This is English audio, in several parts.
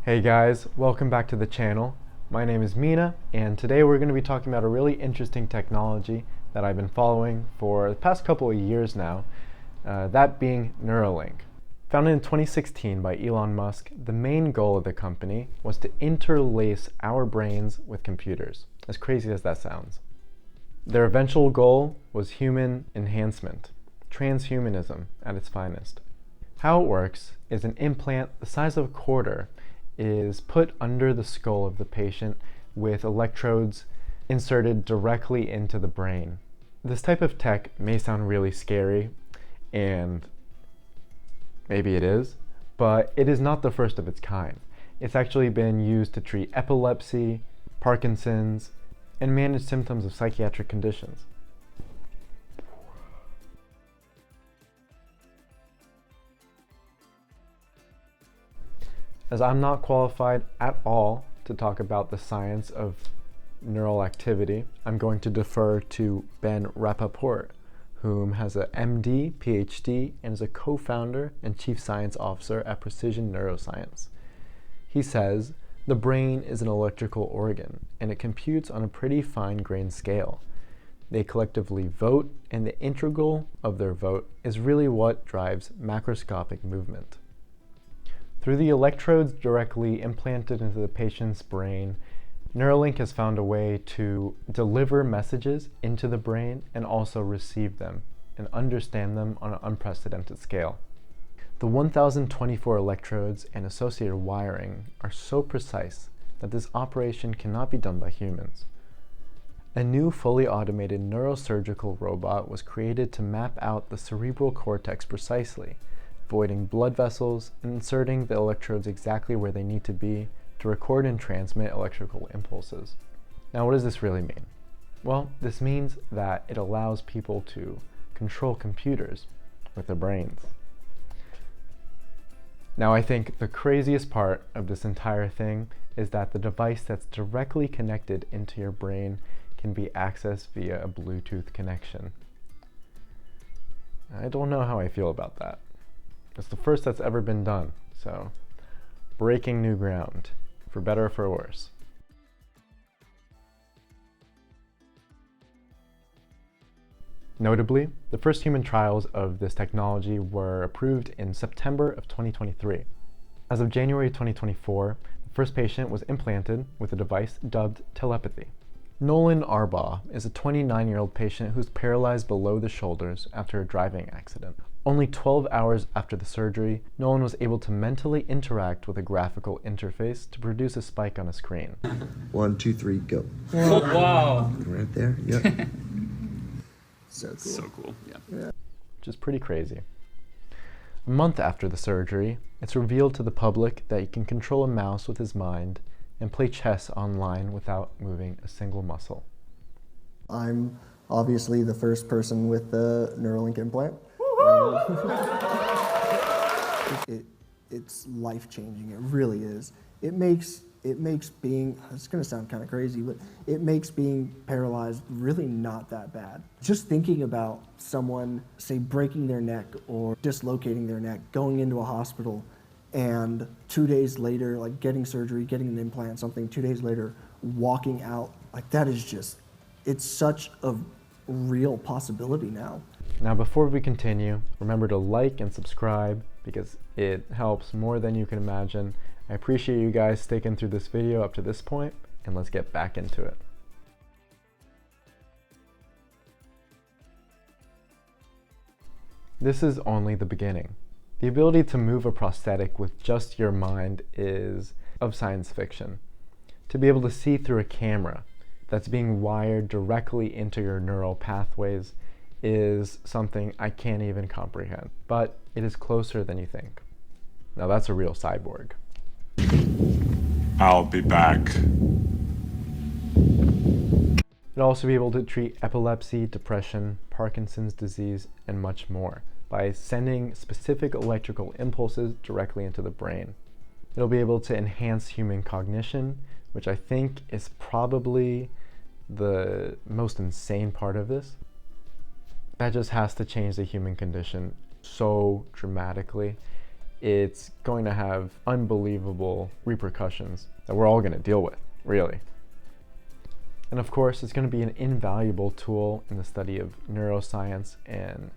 Hey guys, welcome back to the channel. My name is Mina, and today we're going to be talking about a really interesting technology that I've been following for the past couple of years now, that being Neuralink. Founded in 2016 by Elon Musk, the main goal of the company was to interlace our brains with computers, as crazy as that sounds. Their eventual goal was human enhancement, transhumanism at its finest. How it works is an implant the size of a quarter is put under the skull of the patient with electrodes inserted directly into the brain. This type of tech may sound really scary, and maybe it is, but it is not the first of its kind. It's actually been used to treat epilepsy, Parkinson's, and manage symptoms of psychiatric conditions. As I'm not qualified at all to talk about the science of neural activity, I'm going to defer to Ben Rappaport, whom has a MD, PhD, and is a co-founder and chief science officer at Precision Neuroscience. He says, the brain is an electrical organ, and it computes on a pretty fine-grained scale. They collectively vote, and the integral of their vote is really what drives macroscopic movement. Through the electrodes directly implanted into the patient's brain, Neuralink has found a way to deliver messages into the brain and also receive them and understand them on an unprecedented scale. The 1,024 electrodes and associated wiring are so precise that this operation cannot be done by humans. A new fully automated neurosurgical robot was created to map out the cerebral cortex precisely, voiding blood vessels and inserting the electrodes exactly where they need to be to record and transmit electrical impulses. Now, what does this really mean? Well, this means that it allows people to control computers with their brains. Now, I think the craziest part of this entire thing is that the device that's directly connected into your brain can be accessed via a Bluetooth connection. I don't know how I feel about that. It's the first that's ever been done, so breaking new ground, for better or for worse. Notably, the first human trials of this technology were approved in September of 2023. As of January 2024, the first patient was implanted with a device dubbed telepathy. Nolan Arbaugh is a 29-year-old patient who's paralyzed below the shoulders after a driving accident. Only 12 hours after the surgery, Nolan was able to mentally interact with a graphical interface to produce a spike on a screen. 1, 2, 3, go. Oh, wow. Right there, yep. So cool. So cool, yeah. Which is pretty crazy. A month after the surgery, it's revealed to the public that he can control a mouse with his mind and play chess online without moving a single muscle. I'm obviously the first person with the Neuralink implant. It's life-changing, it really is. It makes being, it's gonna sound kind of crazy, but it makes being paralyzed really not that bad. Just thinking about someone, say, breaking their neck or dislocating their neck, going into a hospital, and 2 days later, like getting surgery, getting an implant, something, 2 days later, walking out, like that is just, it's such a real possibility now. Now, before we continue, remember to like and subscribe because it helps more than you can imagine. I appreciate you guys sticking through this video up to this point, and let's get back into it. This is only the beginning. The ability to move a prosthetic with just your mind is of science fiction. To be able to see through a camera that's being wired directly into your neural pathways is something I can't even comprehend, but it is closer than you think. Now that's a real cyborg. I'll be back. It'll also be able to treat epilepsy, depression, Parkinson's disease, and much more by sending specific electrical impulses directly into the brain. It'll be able to enhance human cognition, which I think is probably the most insane part of this. That just has to change the human condition so dramatically. it's going to have unbelievable repercussions that we're all going to deal with, really. And of course, it's going to be an invaluable tool in the study of neuroscience and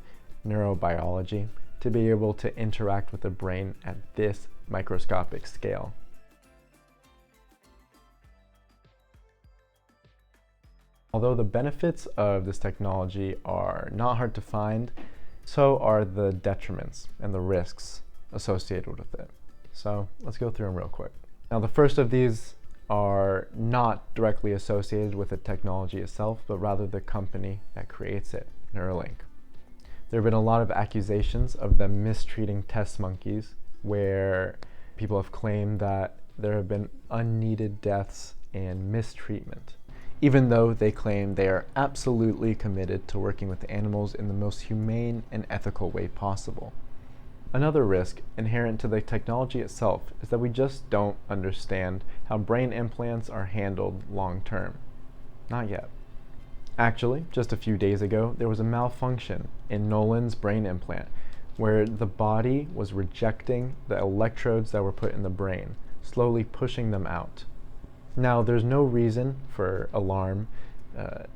neurobiology to be able to interact with the brain at this microscopic scale. Although the benefits of this technology are not hard to find, so are the detriments and the risks associated with it. So let's go through them real quick. Now, the first of these are not directly associated with the technology itself, but rather the company that creates it, Neuralink. There have been a lot of accusations of them mistreating test monkeys, where people have claimed that there have been unneeded deaths and mistreatment, even though they claim they are absolutely committed to working with animals in the most humane and ethical way possible. Another risk inherent to the technology itself is that we just don't understand how brain implants are handled long term. Not yet. Actually, just a few days ago, there was a malfunction in Nolan's brain implant where the body was rejecting the electrodes that were put in the brain, slowly pushing them out. Now, there's no reason for alarm.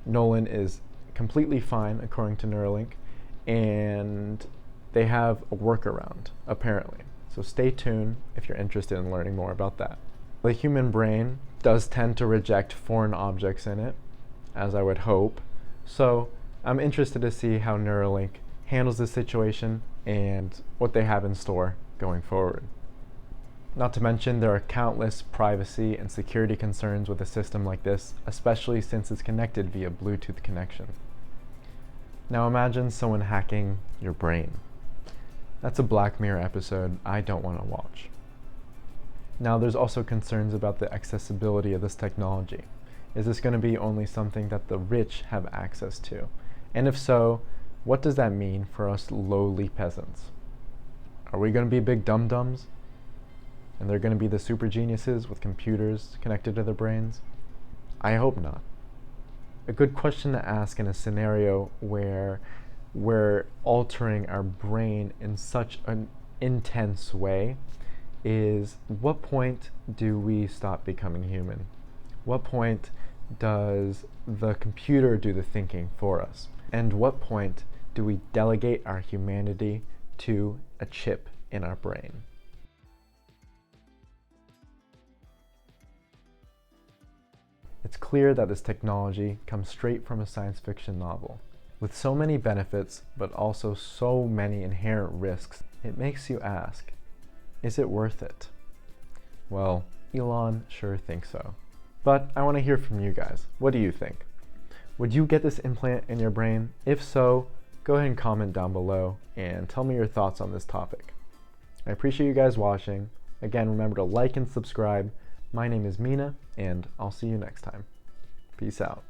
Nolan is completely fine, according to Neuralink, and they have a workaround, apparently. So stay tuned if you're interested in learning more about that. The human brain does tend to reject foreign objects in it, as I would hope. So I'm interested to see how Neuralink handles this situation and what they have in store going forward. Not to mention, there are countless privacy and security concerns with a system like this, especially since it's connected via Bluetooth connection. Now imagine someone hacking your brain. That's a Black Mirror episode I don't want to watch. Now, there's also concerns about the accessibility of this technology. Is this going to be only something that the rich have access to? And if so, what does that mean for us lowly peasants? Are we going to be big dum-dums? And they're going to be the super geniuses with computers connected to their brains? I hope not. A good question to ask in a scenario where we're altering our brain in such an intense way is, what point do we stop becoming human? What point does the computer do the thinking for us? And what point do we delegate our humanity to a chip in our brain? It's clear that this technology comes straight from a science fiction novel. With so many benefits, but also so many inherent risks, it makes you ask, is it worth it? Well, Elon sure thinks so. But I want to hear from you guys. What do you think? Would you get this implant in your brain? If so, go ahead and comment down below and tell me your thoughts on this topic. I appreciate you guys watching. Again, remember to like and subscribe. My name is Mina, and I'll see you next time. Peace out.